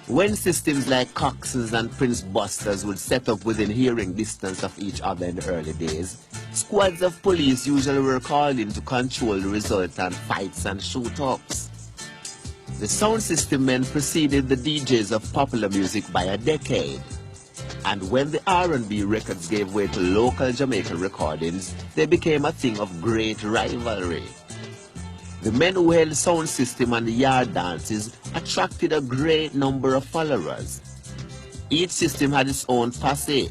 When systems like Cox's and Prince Busters would set up within hearing distance of each other in the early days, squads of police usually were called in to control the resultant fights and shoot-ups. The sound system men preceded the DJs of popular music by a decade. And when the R&B records gave way to local Jamaican recordings, they became a thing of great rivalry. The men who held the sound system and the yard dances attracted a great number of followers. Each system had its own posse.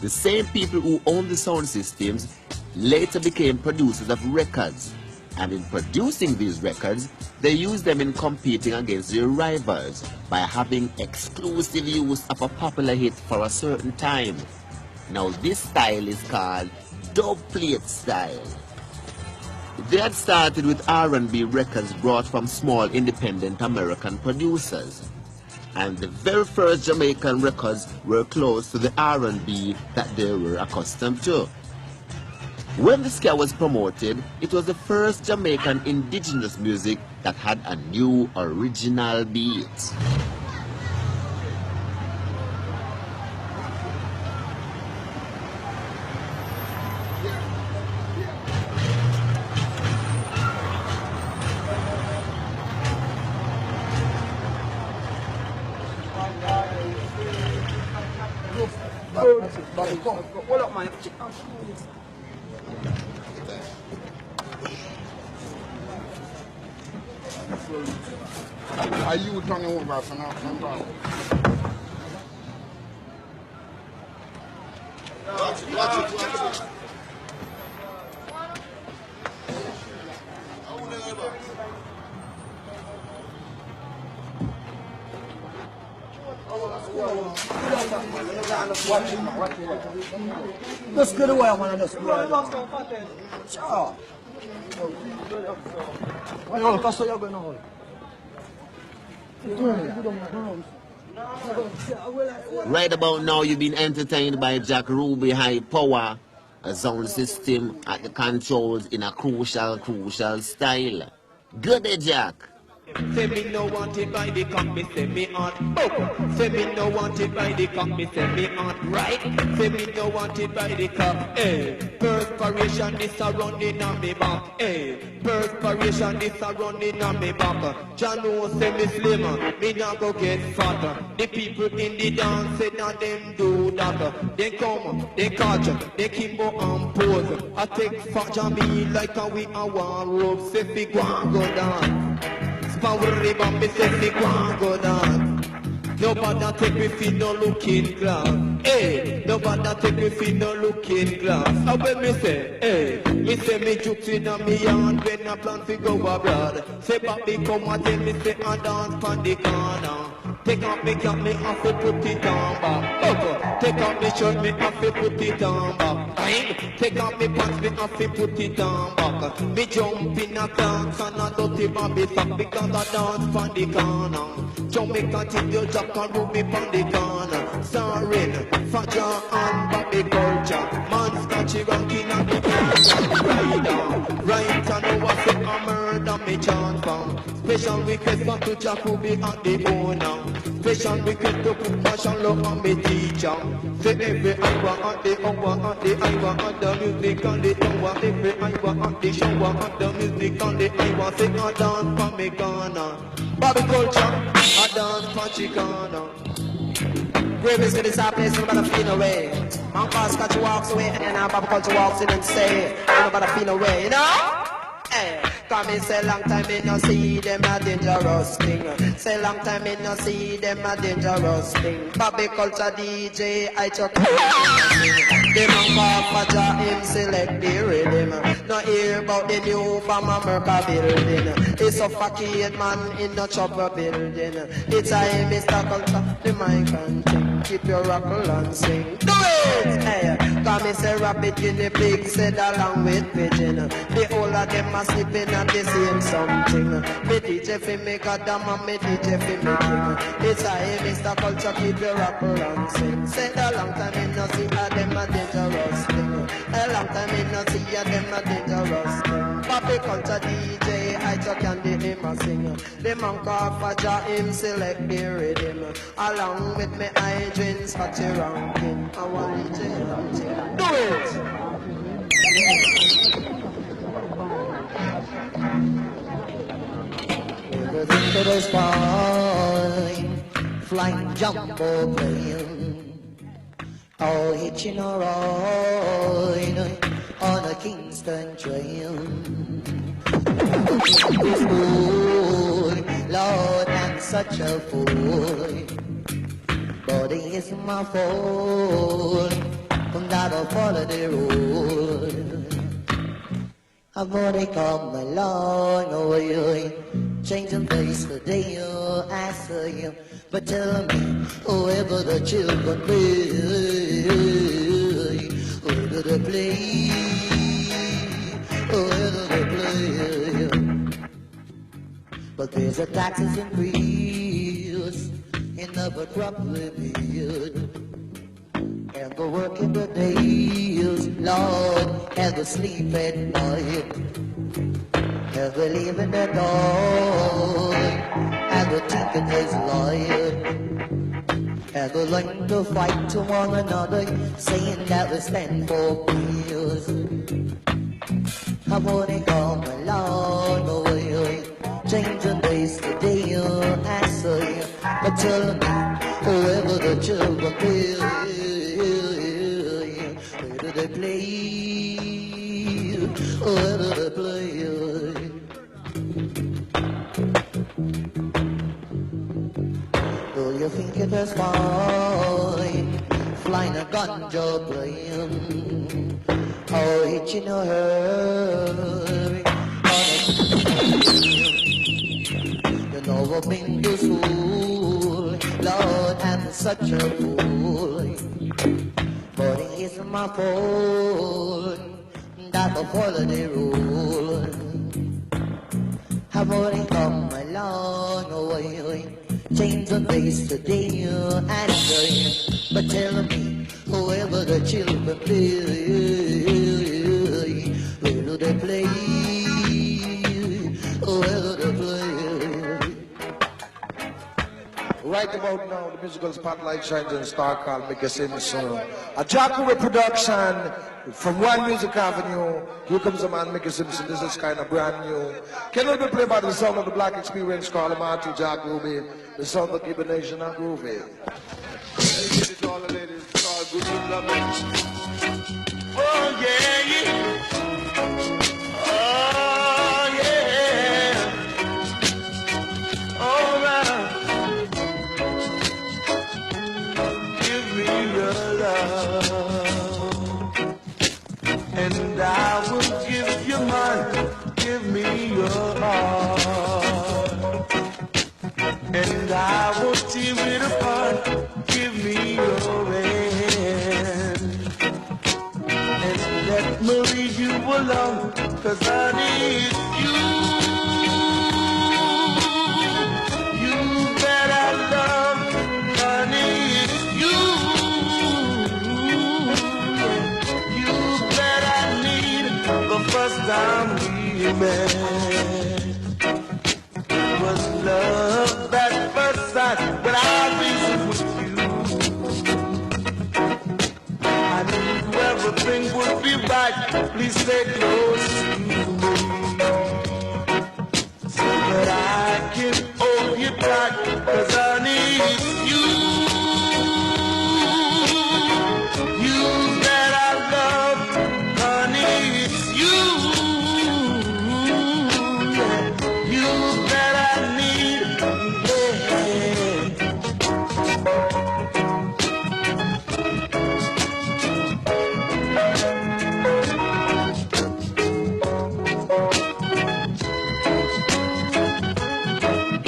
The same people who owned the sound systems later became producers of records, and in producing these records, they used them in competing against their rivals by having exclusive use of a popular hit for a certain time. Now this style is called dub plate style. They had started with R&B records brought from small independent American producers. And the very first Jamaican records were close to the R&B that they were accustomed to. When the ska was promoted, it was the first Jamaican indigenous music that had a new original beat. Hold up, man. Are you turning over for now? Watch it. Just get away, man. Just go away. Sure. You're going on. Right about now, you've been entertained by Jack Ruby High Power, a sound system at the controls in a crucial style. Good day, Jack. Say me no want it by the cock, me say me on. Say me no want it by the cock, me say me on. Right? Say me no want it by the cock. Perspiration this a running on me back. Perspiration this a running on me back. Jah know say me slim, me not go get fatter. The people in the dance say that them do that. They come, they catch, they kimbo and pose. I take fat of me like a we a one rope. Say fi go and go down. Power bomb, me say me go down. Nobody take me fi no looking glass. Nobody take me fi no looking glass. How when me say, me say me jukes inna me yard when I plan fi go abroad. Say papi come and tell me say I dance pon the corner. Take off me cap, me have to put it on back. Take off me shirt, me have to put it on back. Take off me pants, me have to put it on back. Me jump in a dance and a dirty baby sock because I dance pon the corner. Jamaica take your jack and roll me pon the corner. Starring Faja and Bobby Culture. Man scratchy ranking and the rider. Right and over say a murder me chant from. Special request for to Jack who be at the owner. Special request to put passion love on me teacher. Say every hour at the hour at the hour at the music and the hour. Every hour at the shower at the music and the hour. Say a dance for me corner. Bobby Culture, a dance for Chicana. Gravies to this place, nobody feel no way. Man pass catch walks away and then Bobby Culture walks in and say, nobody feel no way, you know? Come in, say long time me no see them a dangerous thing. Say long time me no see them a dangerous thing. Bobby Culture DJ, I chuck. Them a walk for Jah, him select the rhythm. No hear about the new from America building. It's suffocate man in the chopper building. It's a Mr. Culture, the mic and thing. Keep your rockle and sing. Do it! Hey, come in, say rabbit in the pig, said along with pigeon. The whole of them are sleeping at the same something. Me DJ fi make a damn and me DJ fi make king. It's a Mr. Culture, keep your rockle and sing. Said a long time in no see a them a dangerous thing. A long time in no see a them a dangerous thing. Papi the culture DJ, I took candy him a sing. The man called Faja him select the rhythm. Along with me I drink Scotty Rankin. I want to do it. Everything that is fine, flying jumbo plane, all hitching a ride on a Kingston train. Lord, I'm such a fool, but it is my fault from that I follow the road. I've already come a long way, changing place today, I say you. But tell me, whoever the children play, where do they play? Where do they play? But there's a taxes increase in the crop revealed, and the work in the days, Lord, and the sleep at night, and the live in the dark, and the ticket is light, and the learn to fight to one another, saying that we stand for peace. I've only come a long way, changing days to day, I say, but tell me, whoever the children play, where do they play? Where do they play? Do you think it is fine, flying a ganja plane, or hitching a hurry on a you know I've been this fool, Lord, I'm such a fool, but it isn't my fault that I follow the rule. I've already come a long way, changing days today and day. But tell me, whoever the children play, where do they play? Where do they play? Right about now, the musical spotlight shines on a star called Mickey Simpson. A Jacko production from One Music Avenue. Here comes a man, Mickey Simpson. This is kind of brand new. Can we be played by the sound of the Black Experience called Amatu Jack Ruby, the sound of Gibbon Nation and Groovy. Give it to all the ladies. It's all good to love it. Oh yeah, yeah. Oh yeah. All right. Give me your love, and I will give you mine. Give me your heart, and I will tear it apart. Give me your hand, and let me leave you alone, 'cause I need you. You that I love, I need you. You that I need the first time we met. It was love at first sight, but I reasoned with you. I knew everything would be right. Please stay close to me, so that I can hold you tight, 'cause I need you. You that I love, honey, it's you. You that I need, yeah.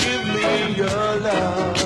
Give me your love.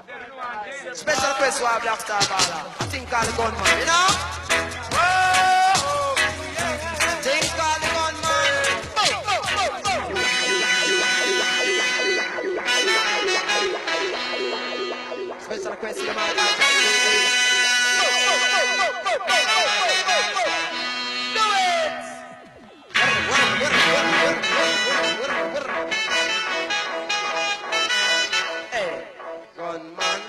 Special request for our Black Star Baller. I think called the gunman, you know? Whoa! Think called the gunman. Special request for the man. Do it! Hey, gunman.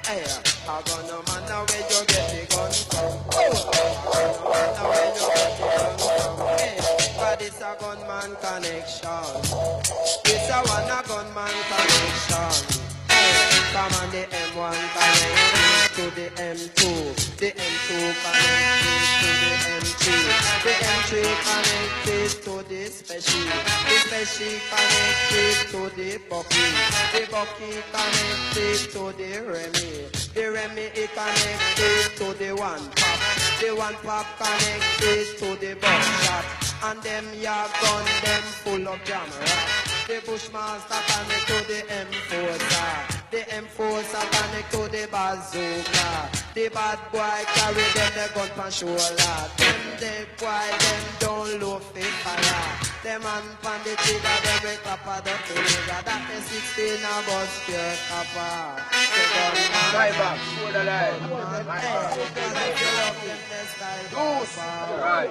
Hey, I gonna man now where you get the gun from. Now where you get the gun from. Hey, but it's a gunman connection. It's a one a gunman connection. Hey, come on the M1 connect to the M2. The M2 connected to the M3. The M3 connected to the special. The special connected to the bucky. The bucky connected to the Remy. The Remy is connected to the one pop. The one pop connected to the buckshot. And them ya gun them full of camera. The Bushmaster connect to the M4. The M4 connect to the bazooka. The bad boy carry them the gun pan shoulder. Them the boy them don't look fit fire. Them man pan the trigger them with copper the trigger. That the 16 a bus pure copper. The gunman driver, show the line. Loose, right.